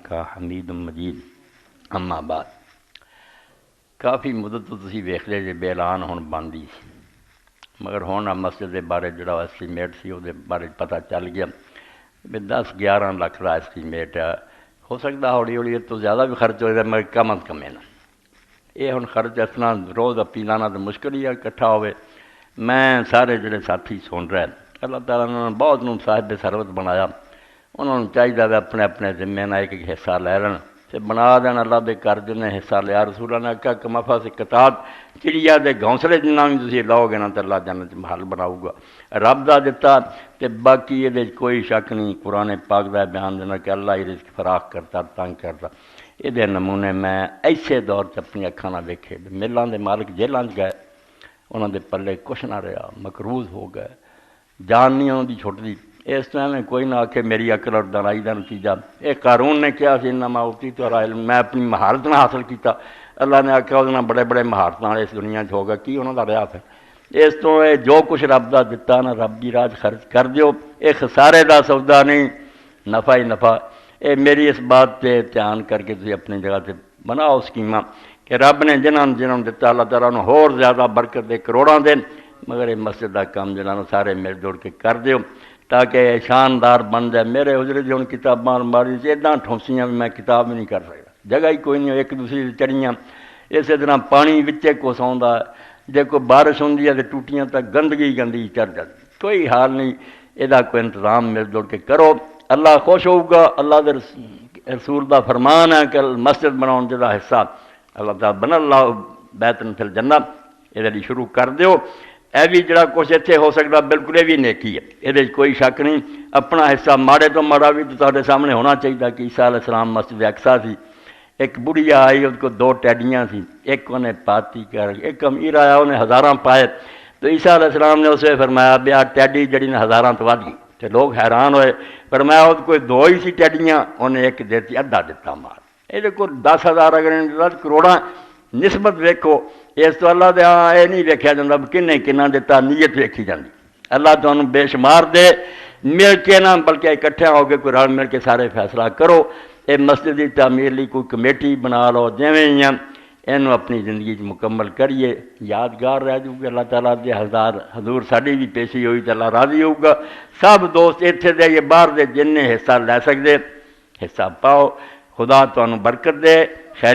انکا حمید مجید اما بعد کافی مدت تو تسی ویکھ لے جے بے اعلان ہن بندی مگر ہن مسجد دے بارے جڑا اسٹیمیٹ سی وہ بارے پتہ چل گیا بھی 10-11 لاکھ کا اسٹیمیٹ ہو سکتا ہولی ہولی تو زیادہ بھی خرچ ہو جائے مگر کم از کم ہے نا یہ ہن خرچ اس طرح روز اپی لانا تو مشکل ہی ہے اکٹھا ہوئے میں سارے جڑے ساتھی سن رہے اللہ تعالیٰ نے بہت صاحب ثروت بنایا انہوں نے چاہیے اپنے اپنے ذمے نہ ایک حصہ لے لین تے بنا دین اللہ دے کر جنہیں حصہ لیا رسولہ نے آخیا کہ مفا سے کتاب چڑیا دے گھونسلے جنہ بھی تسی لاؤ گے نا تو اللہ جنت محل بناؤ گا رب دا دتا تے باقی یہ کوئی شک نہیں قرآن پاک دا بیان دینا کہ اللہ ہی رزق فراخ کرتا تنگ کرتا یہ نمونے میں ایسے دور سے اپنی اکھاں نہ ویکھے ملاں دے مالک جیلاں گئے انہوں دے پلے کچھ نہ رہا مقروض ہو گئے جان نہیں انہوں دی چھوٹی اس طرح میں کوئی نہ آکھے میری عقل اور دانائی دا نتیجہ ایک قارون نے کیا سی انما اوتیتو علی علم میں اپنی مہارت نہ حاصل کیتا اللہ نے آکھا وہ بڑے بڑے مہارت والے اس دنیا چ ہوگا کی انہوں دا رہا پھر اس تو جو کچھ رب دا دتا نا رب دی راہ خرچ کر دیو یہ خسارے دا سودا نہیں نفع ہی نفع اے میری اس بات تے دھیان کر کے تسی اپنی جگہ تے بناؤ سکیماں کہ رب نے جنہوں دتا اللہ تعالیٰ نے ہور زیادہ برکت دے کروڑاں دین مگر یہ مسجد دا کام جنہوں سارے مل جوڑ کے کر دیو تاکہ شاندار بن جائے میرے حجرے دی ہن کتاباں الماری سے اتنا ٹھونسیاں بھی میں کتاب بھی نہیں کر سکتا جگہ ہی کوئی نہیں ایک دوسری چڑیاں اسی طرح پانی وچے کساؤندا جے کوئی بارش ہوندی ہے تو ٹوٹیاں تک گندگی گندگی چڑھ جاتی کوئی حال نہیں یہ کوئی انتظام مل جوڑ کے کرو اللہ خوش ہوگا اللہ دے رسول دا فرمان ہے کہ مسجد بناؤن جدا حصہ اللہ تعالیٰ بن اللہ بیتن فی الجنہ یہ شروع کر دیو اے بھی جڑا کچھ اتنے ہو سکتا بالکل یہ بھی نیکی ہے یہ کوئی شک نہیں اپنا حصہ ماڑے تو ماڑا بھی تو تہاڈے سامنے ہونا چاہیے کہ عیسیٰ علیہ السلام مسجد اقصیٰ سی ایک بڑھیا آئی اس کو 2 ٹیڈیاں سی ایک انہیں پاتی کر ایک امیر آیا انہیں ہزاراں پائے تو عیسیٰ علیہ السلام نے اسے فرمایا بیا ٹیڈی جڑی نے ہزاراں تو ود گئی تو لوگ حیران ہوئے فرمایا اس کوئی 2 ہی سی ٹیڈیاں انہیں ایک دیتی ادھا دیتا مال یہ کو 10,000 اگر کروڑاں نسبت ویکھو اس تو اللہ دے ہاں یہ نہیں ویکھیا جاتا کنے کنا دیتا نیت ویکھی جاتی اللہ تو انہوں بے شمار دے مل کے نہ بلکہ اکٹھے ہو کے کوئی رل مل کے سارے فیصلہ کرو یہ مسجد کی تعمیر لی کوئی کمیٹی بنا لو جویں ہی یہ اپنی زندگی مکمل کریے یادگار رہ جاؤ گے اللہ تعالیٰ دے حضور ساری بھی پیشی ہوئی تو اللہ راضی ہوگا سب دوست اتنے دے یہ باہر دے جن حصہ لے سکتے حصہ پاؤ خدا تمہیں برکت دے خیری